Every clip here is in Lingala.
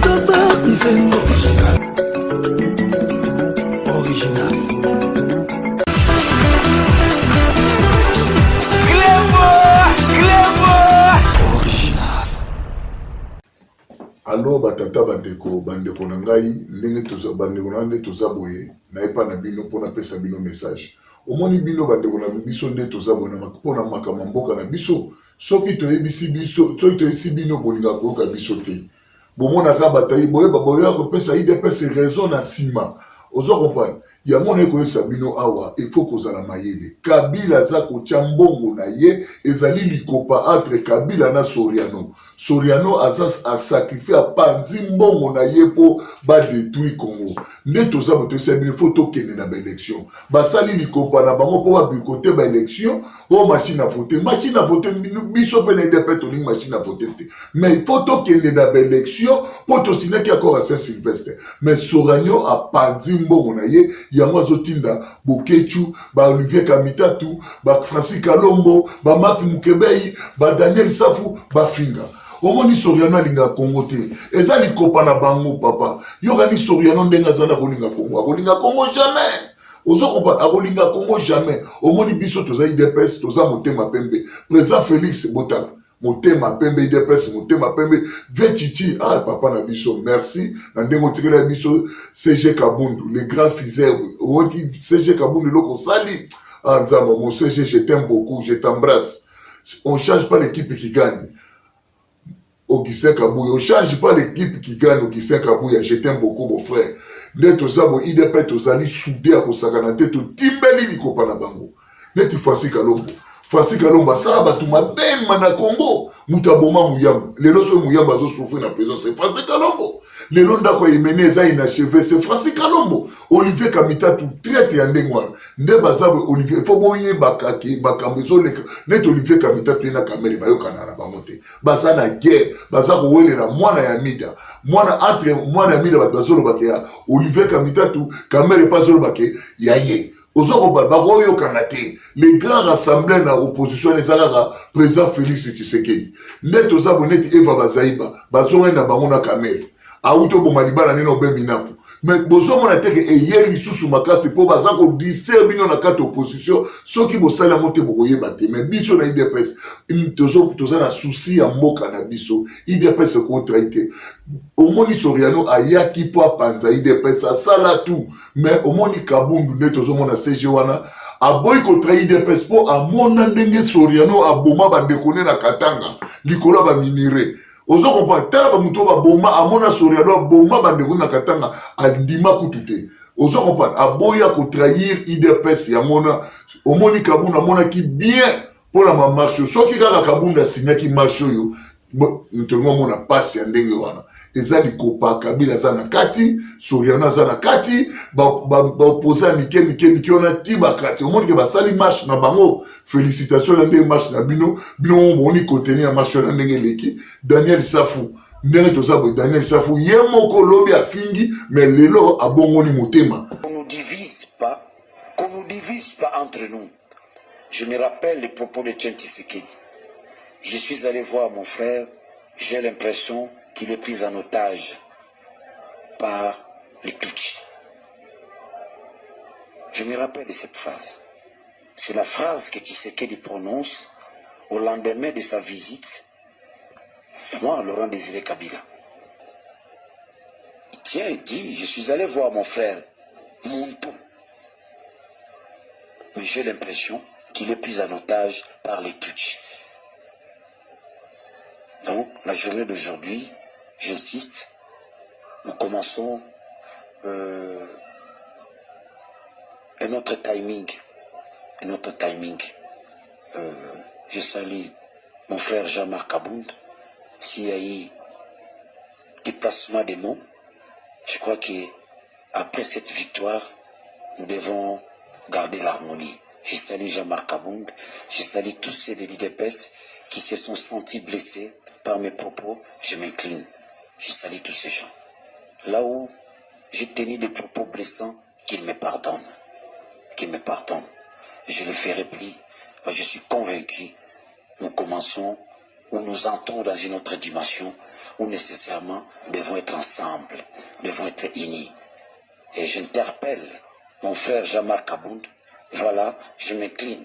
Original. Alors batata bandeko na ngai ndenge toza bandeko na nde toza boye na epa na bino pona pesa bino message. Omoni bino bandeko na biso nde toza boye na pona makama mboka na biso soki toyebisi biso soki toyebisi bino bolinga koyoka biso te. Bomona ka batayi boye baboya ko pesa IDPS raison na sima. Ozo comprendre. Ya mona koyebisa bino awa il faut kozala mayele. Kabila za ko chambongo na ye ezali likopa entre Kabila na Soriano. Soriano a sacrifié à pandi mbongo na ye po ba détruire Congo. Nde toza boto sebile photo kene na ba élection. Ba sali likopa na bango po ba boycotter ba élection, o machine à voter. Machine à voter biso pe na IDPS to machine à voter. Mais photo kene na ba élection po to signer ki accord à Saint-Sylvestre. Mais Soriano a pandi mbongo na ye yango azotinda Bokechu, ba Olivier Kamitatu, ba Francis Kalombo, ba Mark Mukebei, ba Daniel Safu, ba Finga. Omoni Soriano alinga Congo te. Eza likopa na bango papa. Yokani Soriano ndenga zana kolinga Congo. Akolinga Congo jamais. Ozo kompa akolinga Congo jamais. Omoni biso toza IDPS, toza motema pembe. Président Félix Botala. Motema pembe IDPS, motema pembe. Vie Chichi, ah papa na biso, merci. Na ndengo tikela biso CG Kabundu, le grand fizère. Oki CG Kabundu loko sali. Ah nzamba, mon CG, je t'aime beaucoup, je t'embrasse. On ne change pas l'équipe qui gagne. Augustin Kabouya, on change pas l'équipe qui gagne. Augustin Kabouya, je t'aime beaucoup mon frère. Net ozabo IDP tozali soudé à kosakana te to timbeli likopa na bango. Net Francis Kalombo. Francis Kalombo ça ba tuma bema na Congo. Mutaboma muyamba. Lelo so muyamba zo souffrir na prison c'est Francis Kalombo. Lelo ndako yemene eza inachevé c'est Francis Kalombo. Olivier Kamitatu traite ya ndengwana. Nde bazabo Olivier faut boye bakaki bakambezo leka. Net Olivier Kamitatu ina kamera bayokana na bamote. Baza na guerre, baza kowelela mwana ya mida. Mwana entre mwana ya mida bazolo bakia Olivier Kamitatu kamera bazolo bakia yaye. Ozoko bagoyo kanate. Les grands rassemblés na opposition ezalaka président Félix Tshisekedi. Net ozabo net Eva Bazaiba, bazonga na bango na kamera. Auto bomalibana neno beminapo. Mais bozo mona teke eyeli susu makasi po baza ko disturb bino na kati opposition soki bosala mote bokoye bate mais biso na IDPS toza na souci ya mboka na biso IDPS ko traiter omoni Soriano ayaki po apanza IDPS asala tout mais omoni Kabundu ne tozo mona CG wana aboyi ko traiter IDPS po amona ndenge Soriano aboma bandekone na Katanga likolo ba minere. Ozo comprendre tala ba muto ba boma amona Soriano boma bandeko na Katanga andima kutute. Ozo comprendre aboya ko trahir IDPS ya mona omoni Kabunda mona ki bien pour la marche soki kaka Kabunda signaki marche yo ntongo mona passe ya ndenge wana ezali kopa Kabila zana kati Soriano zana kati ba opposa nike ona tiba kati omoni ke basali marche na bango. Félicitations à des marches na bino boni contenir marche na ndenge leki Daniel Safu ndenge tozabo Daniel Safu yemoko lobi afingi mais lelo abongoni motema. Qu'on nous divise pas entre nous. Je me rappelle les propos de Tshisekedi. Je suis allé voir mon frère, j'ai l'impression qu'il est pris en otage par les Tutsis. Je me rappelle de cette phrase. C'est la phrase que Tshisekedi prononce au lendemain de sa visite, moi, Laurent Désiré Kabila. Il tient et dit, je suis allé voir mon frère, Montou. Mais j'ai l'impression qu'il est pris en otage par les Tutsis. Donc, la journée d'aujourd'hui, j'insiste, nous commençons un autre timing. Je salue mon frère Jean-Marc Abound. S'il y a eu déplacement des mots, je crois qu'après cette victoire, nous devons garder l'harmonie. Je salue Jean-Marc Abound, je salue tous ceux de l'IDPS qui se sont sentis blessés par mes propos, je m'incline. Je salue tous ces gens. Là où j'ai tenu des propos blessants, qu'ils me pardonnent. Je le ferai plus. Je suis convaincu, nous commençons ou nous entrons dans une autre dimension où nécessairement nous devons être ensemble, nous devons être unis. Et j'interpelle mon frère Jean-Marc Aboud, voilà, je m'incline.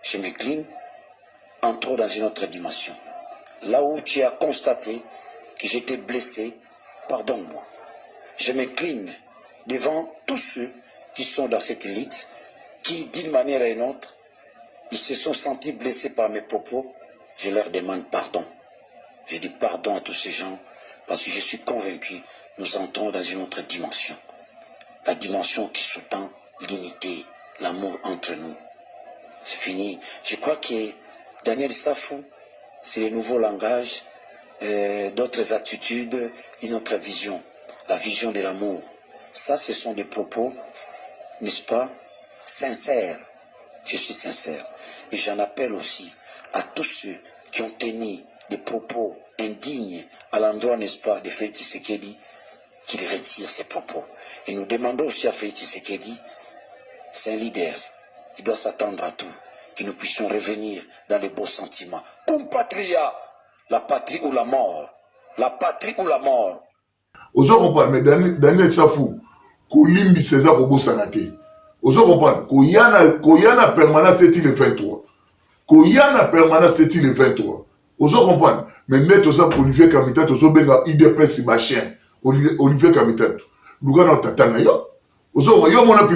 Je m'incline, entrons dans une autre dimension. Là où tu as constaté que j'étais blessé, pardonne-moi. Je m'incline devant tous ceux qui sont dans cette élite, qui, d'une manière ou d'une autre, ils se sont sentis blessés par mes propos. Je leur demande pardon. Je dis pardon à tous ces gens, parce que je suis convaincu, nous entrons dans une autre dimension. La dimension qui sous-tend l'unité, l'amour entre nous. C'est fini. Je crois que Daniel Safou, c'est le nouveau langage, d'autres attitudes, une autre vision. La vision de l'amour. Ça, ce sont des propos, n'est-ce pas, sincères. Je suis sincère. Et j'en appelle aussi à tous ceux qui ont tenu des propos indignes à l'endroit, n'est-ce pas, de Félix Tshisekedi, qu'il retire ses propos. Et nous demandons aussi à Félix Tshisekedi, c'est un leader, il doit s'attendre à tout, que nous puissions revenir dans les beaux sentiments. Compatriat, la patrie ou la mort. La patrie ou la mort. Ozo comprendre, mais Daniel Safou, Koulimbi César Kobo Sanate. Ozo comprendre, Koyana permanence c'est le 23. Koyana permanence c'est le 23. Ozo comprendre, mais net osa Olivier Kamitat, ozo benga IDPS machin. Olivier Kamitat. Lugana tatana yo. Ozo yo mona pi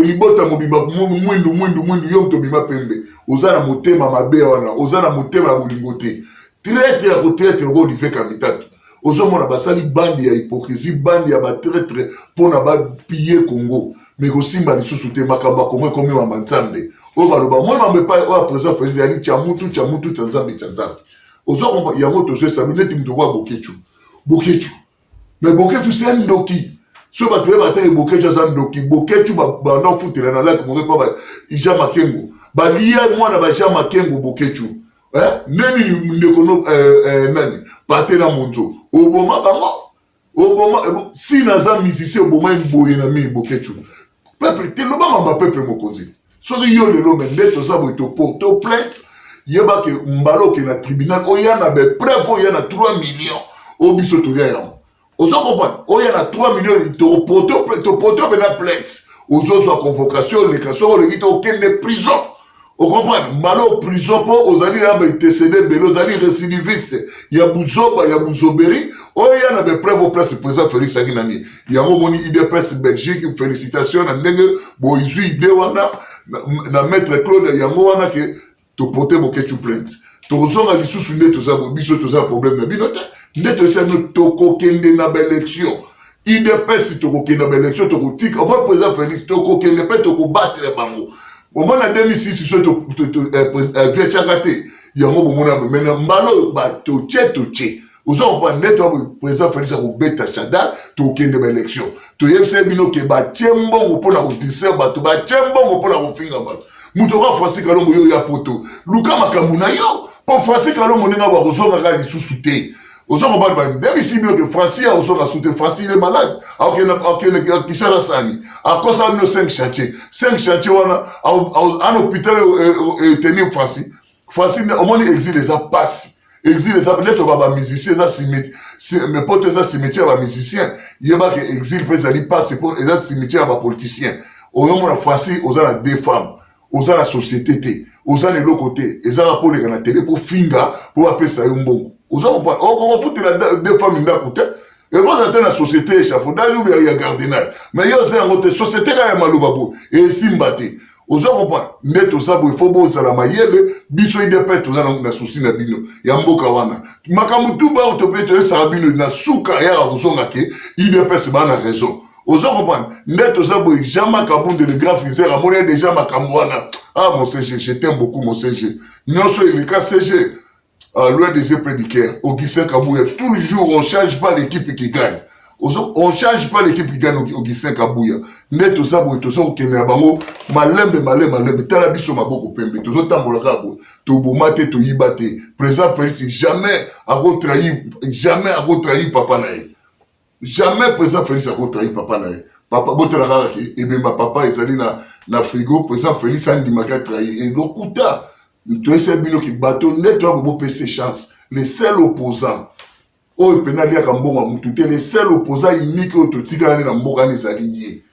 libota mobimba mwindu yo mtobima pembe. Oza na motema mabe wana, oza na motema bolingote. Traite ya kotraite Olivier Kamitat. Ozomona basali bandi ya hypocrisie, bandi ya batraitre pona ba piller Congo. Mais kosimba lisusu te makamba Congo komi wa manzambe. O baloba moi mambe pa o président Félix ali chamutu tsanzambe. Ozomona yango tozo sabi neti mtoko Bokechu. Mais Bokechu c'est ndoki. So ba tuwe ba te Bokechu za ndoki. Bokechu ba na futela na lac mo pa ba Ija Makengo. Ba liya mwana ba Ija Makengo Bokechu. Neni ndekono nani patela monzo oboma si naza musicien oboma mboye na mi Bokechu peuple te loba mamba peuple mokonzi soki yo lelo mende to sabo to porto plainte yeba ke mbalo ke na tribunal oyana be preuve oyana 3 millions obiso to ya yango ozo comprendre oyana 3 millions to porto be na plainte ozo so convocation l'élection le gito okende prison. Vous comprenez? Malo prison pour aux alliés là, mais TCD, aux alliés récidivistes. Il y a Bouzoba, il y a Bouzoberi. Oh, il y en a des preuves au place président Félix Aguinani. Il y a un moment IDPS Belgique, félicitations, na nègre, bon, ils ont idée, na maître Claude, il y a un moment que tu portes mon ketchup plainte. Tu as dit sous net, tu as problème de binote. Net, tu as dit, tu as dit, na belle élection. IDPS, tu as dit, na belle élection, tu as dit, moi, président Félix, tu as dit, tu as battre les bangos. Au moment de 2006, tu as fait Tchakate. Il y a un moment maintenant, Malo, tu as Ozo on va net président Félix Akobeta Chadal to kende ba élection to yebse bino ke ba tchembo pour la rotisseur ba to ba tchembo pour la rofinga ba mutoka Francis Kalombo yo ya poto luka makamuna yo pour Francis Kalombo ninga ba kozonga ka lisusu te ozo on va ba ndemi si bino ke Francis a ozo ka soutenir Francis il est malade ok Kishara Sani à cause de nos 5 chantiers wana un hôpital tenir Francis au moins exil les a passé. Exil les appelés baba musiciens, mes potes les cimetières baba musiciens. Il y a pas que exil peut aller passer pour les cimetières baba politiciens. Au moment la fois-ci, aux a deux femmes, aux a la société, aux a les l'autre côté, ils a pour les gars télé pour finga pour appeler ça un bon. Aux a on fout la deux femmes d'un côté. Et moi j'entends la société échafaudage ou il y a cardinal. Mais il y a une autre société là malobabo et simbate. Ozo comprendre net osabo il faut bo sala mayele biso IDPS toza na souci na bino ya mboka wana makamutu ba utopete sala bino na suka ya kozonga ke IDPS ba na raison ozo comprendre net osabo Jean-Marc Kabund le grand friseur amone déjà makambo wana mon CG je t'aime beaucoup mon CG non so il cas CG loin des épées du Caire Augustin Kabouya tout le jour on change pas l'équipe qui gagne. On ne change pas l'équipe qui gagne au Augustin Kabouya. Net aux abos et tous ceux qui ont bango malembe. Talabiso maboko pembe. Tous ceux qui ont rabo. Tobomate, toyibate. Président Félix jamais a retrahi papa nae. Jamais président Félix a retrahi papa nae. Papa botela raki. Et bien ma papa est allé na frigo. Président Félix a dit m'a trahi. Et l'okuta. Tu es bino qui bateau. Net toi bobo PC chance. Les seuls opposants. oyo pena liaka mbongo mutu te le seul opposant unique oyo totikana na mboka wana ezali ye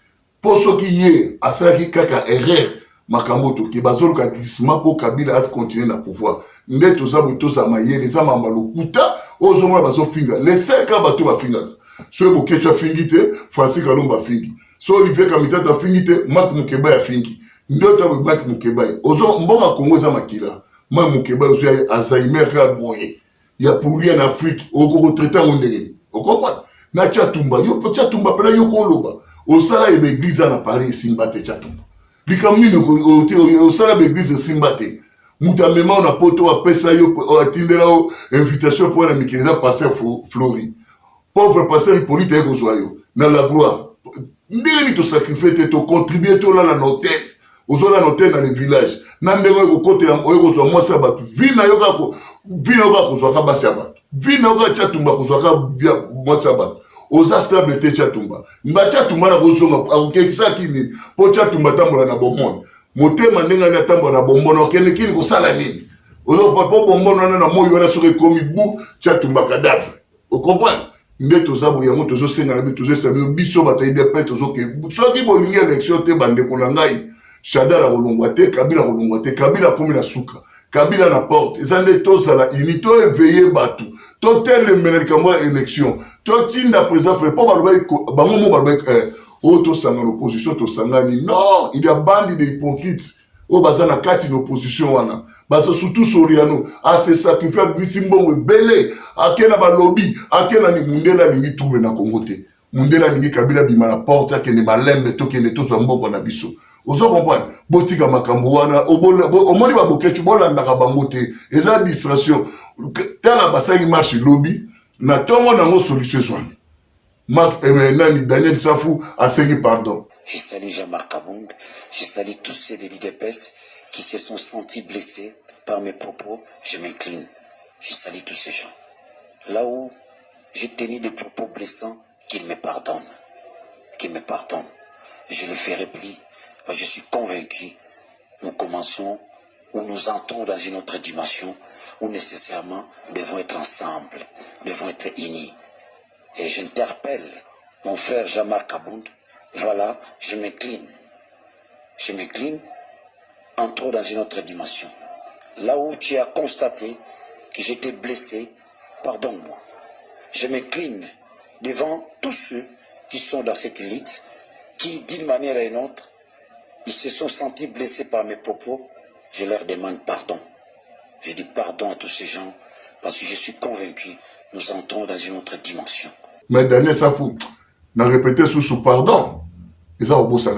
mpo soki ye asalaki kaka erreur makambo toke bazoluka glissement mpo Kabila akontinue na pouvoir nde toza boye toza mayele eza mamba lokuta oyo ozomona bazofinga le seul ka bato bafingaka so Bokecho afingi te Francis Kalomba afingi so Olivier Kamitata afingi te Mark Mukeba afingi nde to Mark Mukeba ozo mboka Kongo eza makila Mark Mukeba ozo Alzheimer ka boye ya pourri en Afrique au traité en ndenge au comprendre na Chatumba yo Chatumba pela yo ko loba au sala e église na Paris simbate Chatumba likamni au sala be église simbate mutamema na poto apesa yo atindela invitation pour na mikiriza pasteur Flori pauvre pasteur Hippolyte eko joyo na la gloire ndenge to sacrifier te to contribuer to la na hôtel ozola na hôtel na le village na ndenge ko kotela oyeko zo mwasi ya batu vina yo kako vina yo kako zo ka basi ya batu vina yo ka Chatumba ko zo ka mwasi ya batu oza stable te Chatumba mba Chatumba na kozonga akokekisa kini po Chatumba tambola na bomone motema ndenge na tambola na bomone okende kini kosala nini ozo po bomone na moyo wana soki komi bu Chatumba cadavre o comprendre nde toza boya mo tozo senga na biso tozo sami biso batayi de pe tozo ke soki bolingi élection te bande ko na ngai Shadara kolongwa te Kabila kolongwa te Kabila komi na suka Kabila na porte ezande tozala unité éveiller batu to tel likambo ya élection to tinda président fait pas baloba bango mo baloba o to sanga l'opposition to sangani non il y a bandi de hypocrites o bazana kati l'opposition wana baso surtout Soriano a se sacrifier bisimbongo belé akena ba lobby akena ni mundela lingi trouble na Congo te mundela lingi Kabila bima na porte akene malembe to kende to za mboko na biso ozo comprendre botika makambo wana omoni ba Bokecho bolandaka bango te eza distraction tala basaki marche lobby na tongo nango solution zwani Marc nani Daniel Safou asengi pardon. Je salue Jean-Marc Kabound, je salue tous ces délits d'épaisse qui se sont sentis blessés par mes propos, je m'incline. Je salue tous ces gens. Là où j'ai tenu des propos blessants, qu'ils me pardonnent. Qu'ils me pardonnent. Je les ferai plus. Je suis convaincu, nous commençons ou nous entrons dans une autre dimension où nécessairement nous devons être ensemble, nous devons être unis. Et j'interpelle mon frère Jean-Marc Kabound, voilà, je m'incline. Je m'incline, entrons dans une autre dimension. Là où tu as constaté que j'étais blessé, pardonne-moi. Je m'incline devant tous ceux qui sont dans cette élite, qui d'une manière ou d'une autre, ils se sont sentis blessés par mes propos, je leur demande pardon. Je dis pardon à tous ces gens parce que je suis convaincu, nous entrons dans une autre dimension. Mais Daniel Safou, n'a répété sous pardon. Ils ont beau ça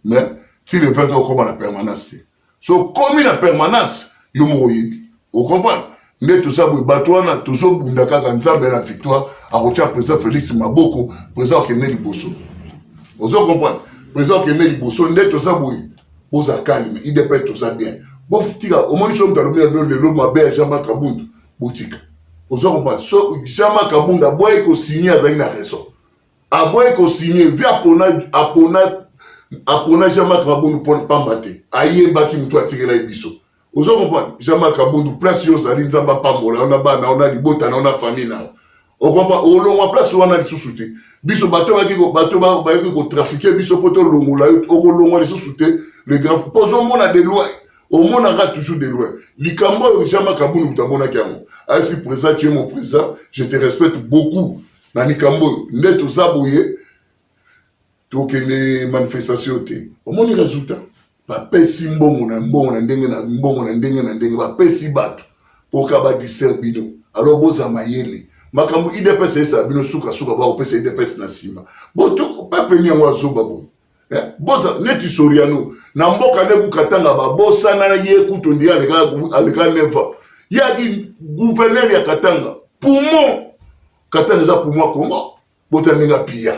mais si le fait qu'on comme la permanence, so comme la permanence, yo mo yebi. Vous comprenez? Mais tout ça, vous bateau na toujours bundaka kanzambe la victoire, à retia président Félix Maboko, président Kene Liboso. Vous comprenez? Président Kene Liboso, net tout ça vous a calme, il dépend tout ça bien. Bon, tika, au moins ils sont dans le lot mabe Jean-Marc Kabound, boutique. Vous comprenez? So Jean-Marc Kabound a boy ko signer à une raison. A boy ko signer via apona Jean-Marc Kabound pour pas mater. Aïe baki mtu atikela ibiso. Vous comprenez? Jean-Marc Kabound place yo zali nzamba pambola, on a bana, on a libota, on a famille na. On comprend au long place on a des sous-soutés. Biso bateau ba ko trafiquer biso poto longo la au longo les sous-soutés les grands posons mon a des lois. Au monde aura toujours des lois. Likambo Jean-Marc Kabound mutabona kiamo. Ainsi président tu es mon président, je te respecte beaucoup. Na likambo neto zaboye to que les manifestations te. Au monde résultat ba pesi mbongo na ndenge na ndenge ba pesi bato pour ka ba diserbido. Alors boza mayele makambo IDPS ça bino suka ba opesa IDPS na sima boto pa penya wa zoba bo boza neti Soriano na mboka ne kukatanga ba bosa na ye kutondi aleka neva yaki gouverneur ya Katanga poumon Katanga za poumon Congo bota nenga pia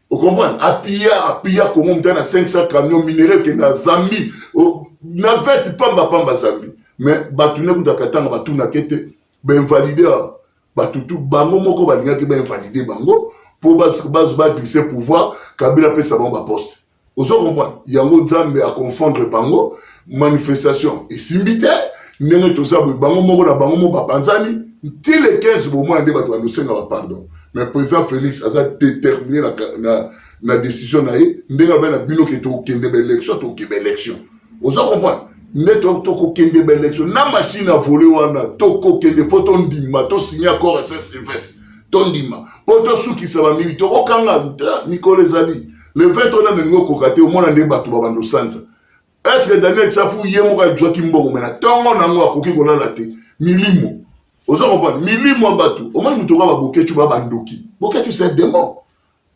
vous comprenez apia Congo mtana 500 camions minéraux que na Zambie na vete pamba Zambie mais batune kutakatanga batuna kete ben valider batutu bango moko balingaki ba invalider bango pour ba glisser pouvoir Kabila pesa ba poste. Ozo comprendre yango Nzambe a confondre bango manifestation et simbité ndenge toza bango moko na bango mo bapanzani Ti le 15 bon moi ande bato bandosenga ba pardon. Mais président Félix a déterminé la décision na ye ndenge ba na bino ke to kende ba élection to ke ba élection. Oza comprendre? Neto to ko kende ba élection na machine à voler wana to ko kende photo ndima to signer accord Sylvestre. Tondima. Poto souki sa ba mi to okanga Nicolas Zali. Le 20 on a nengo kokate au monde ande bato ba bando santa. Est-ce que Daniel Safou yemo ka Joaquim Mbongo mena tongo na ngo akoki ko la te milimo. Ozo comprendre milimo batu au moins mutoka ba boketu ba bandoki. Boketu c'est démon.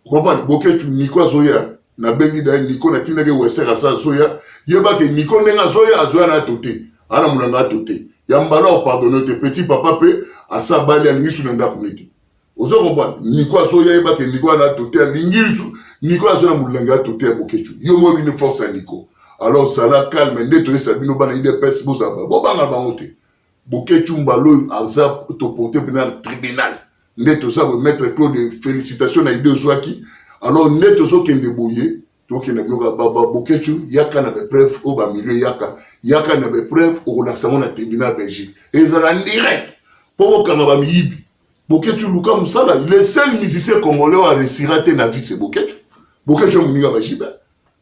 Vous comprenez boketu Nico Zoya na bengi da Nico na tineke wesera sa Zoya yeba ke Nico nenga Zoya na toté. Ana munanga toté. Yambala pardonner te petit papa pe asa bali alingisu na ndako neti. Ozo comprendre Nico Zoya yeba ke Nico na toté alingisu Nico Zoya mulanga toté boketu. Yo mo une force à Nico. Alors ça la calme neto sabino bana ide pes bozaba bo banga bangote boketu mbalo aza to porter pénal tribunal neto ça vous mettre Claude félicitations à ide ozwaki alors neto so kende boye to kende bloga baba boketu yaka na be preuve au ba milieu yaka na be preuve au la samona tribunal Belgique et ça en direct pour kanga ba miyibi boketu luka musala le seul musicien congolais a réussi rater na vie c'est boketu muninga ba jiba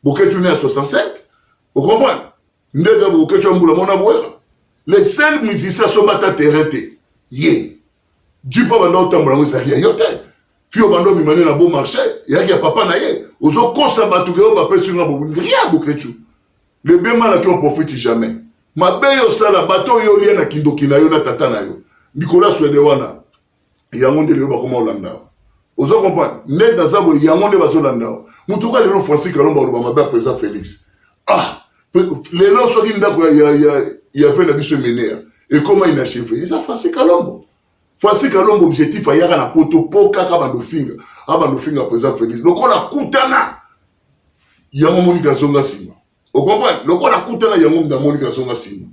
boketu né à 65. Vous comprenez? Les seuls musiciens sont battus terretés. Yé. Du pas bando tambola ça y a yote. Fio bando mi mané na bon marché. Ya ki papa na ye. Ozo kosa batu ke ba pesu na bo rien boketu. Le bien mal qui on profite jamais. Ma beyo sala bato yo lia na kindoki na yo na tata na yo. Nicolas Suedewana. Yangonde le ba koma Olanda. Ozo comprendre? Ne dans ça bo yangonde ba Olanda. Mutuka le Francis Kalomba ba mabe président Félix. Ah les gens sont dit il y a fait la biche menée et comment il a achevé ils a Francis Kalombo objectif à yara na poto poka ka bando finga président Félix donc on a kutana yango monika zonga sima au comprendre donc on a kutana yango nda monika zonga sima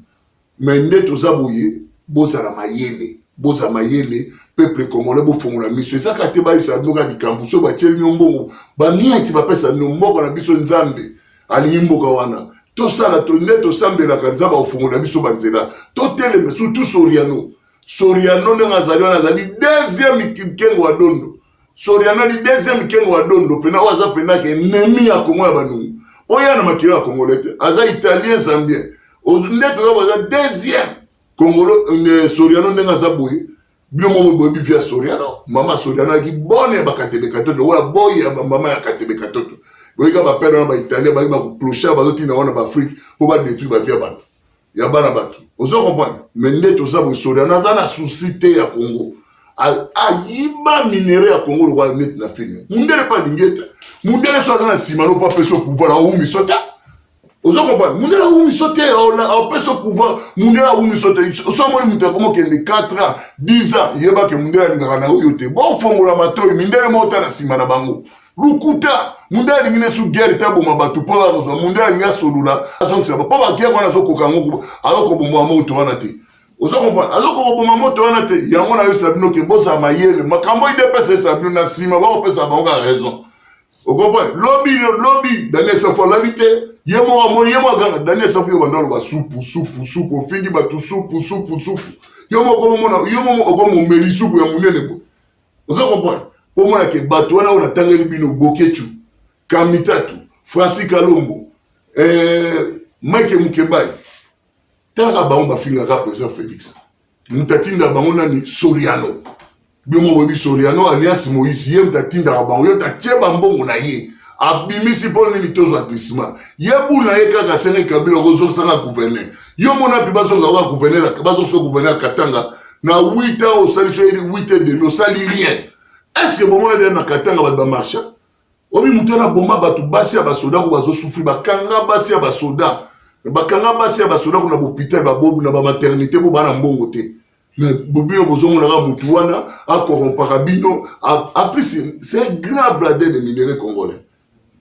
mais neto zaboye bozala mayele peuple congolais bo fongola mission ça ka te ba isa noka dikambuso ba tsheli nyombo ba mieti ba pesa nyombo na biso nzambe ali mboka wana tout ça la tonne to sambela kanza ba ofungola biso banzela to tele surtout Soriano nga zali deuxième kengo wa dondo Soriano di deuxième kengo wa dondo pena waza pena ke nemi ya Kongo ya banungu oya na makira ya Congolais aza italien zambien neto waza deuxième Congolo Soriano nga zaboye bilo mo bobi via Soriano mama Soriano ki bonne ba katebe katoto wa boy ya mama ya katebe katoto Boyka ba père na ba italien ba clochard ba zotina wana ba Afrique pour ba détruire ba via bato ya bana bato ozo comprendre mais neto ça bo Soriano na société ya Congo yiba minéraux ya Congo le net na film mundele pas dingeta mundele so na simano pas peso pouvoir a umi sota ozo comprendre mundele a umi sote a peso pouvoir mundele a umi sote so mo muta comme que les 4 ans 10 ans yeba que mundele ngaka na yote bon fongola matoyi mindele mota na simana bango lukuta mundele ngine su guerre tabo mabatu po ba zo mundele nga solula azon ça pas ba guerre wana zo kokango aloko bomba moto wana te ozo comprendre aloko bomba moto wana te yango na yo sabino ke bosa mayele makambo ide pesa sabino na sima ba pesa bango raison o comprendre lobby Daniel Safalanité yemo amoni yemo ganga Daniel Safu bandalo ba soupu fingi batu soupu yomo ko mona yomo ko mo meli soupu ya munene ko ozo comprendre pour moi que bato wana on tangeli bino boketu kamitatu Francis Kalombo Mike Mukebai tala ba on finga ka président Félix mutatinda bango nani Soriano bimo bobi Soriano alias Moïse ye mutatinda bango yo ta tieba mbongo na ye abimisi pole ni tozo atrissement yebu na ye kaka sene kabila rozo sanga gouverneur yo mona pi bazo za gouverneur bazo so gouverneur Katanga na 8 ans au sali 8 ans de lo sali rien. Est-ce que moment là na Katanga ba marché obi mutana bomba batu basi ya basoda ko bazo souffrir bakanga basi ya basoda ko na hôpital ba bobu na ba maternité ko bana mbongo te mais bobino bozo mona ka mutu wana a corrompre bino en plus c'est grave bradé de minéraux congolais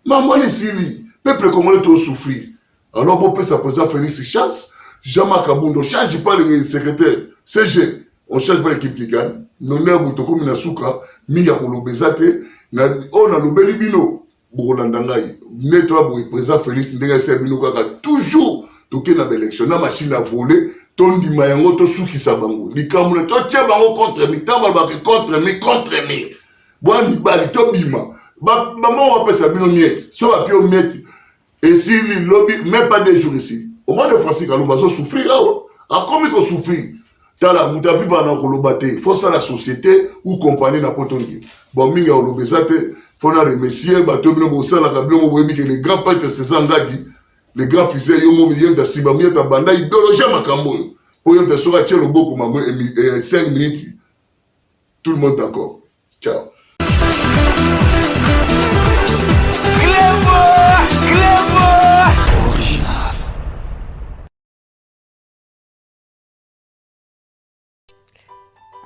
maman les sili peuple congolais tout souffrir alors pour ça président Félix chasse Jean-Marc Kabundo change pas le secrétaire CG on change pas l'équipe qui gagne nonner butoko mina suka minga kolobezate na ona lobeli bino bokolanda ngai neto abo président Félix ndenge se bino kaka toujours toke na élection na machine à voler tondima yango tosukisa bango likambo to tia bango contre mi tamba ba contre mi bwa mibali tobima maman va pesa bino miette so ba pio miette et si li lobby même pas des jours ici au moins de Francis Kalumba so souffrir a comme ko souffrir tala muta vivre na koloba te faut ça la société ou compagnie na potongi bon minga olobeza te faut na remercier bato bino bo sala ka bino bo yebi que les grands prêtres c'est ça ngadi les grands fils yo mo yenda simba mieta banda idéologie makambo pour yenda soka tchelo boko mambo 5 minutes tout le monde d'accord ciao.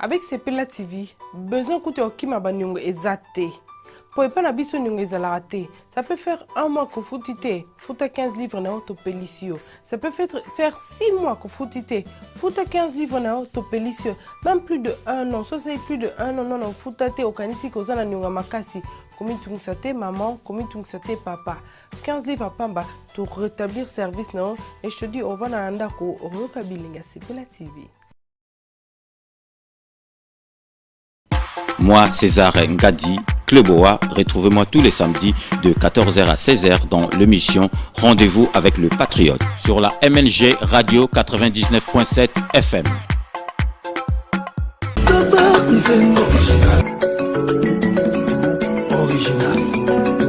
Avec Sepela TV, besoin coûte au kima banyongo ezate. Pour pas na biso nyongo ezalate. Ça peut faire un mois que foutite, fouta 15 livres na autopélicio. Ça peut faire 6 mois que foutite, fouta 15 livres na autopélicio. Même plus de 1 an, ça c'est plus de 1 an non foutate au kanisi kozana nyonga makasi. Comme tungsate maman, comme tungsate papa. 15 livres à pamba pour rétablir service non et je te dis on va na andako omoka bilinga Sepela TV. Moi, César Ngadi, Kleboa, retrouvez-moi tous les samedis de 14h à 16h dans l'émission Rendez-vous avec le Patriote sur la MNG Radio 99.7 FM. Original.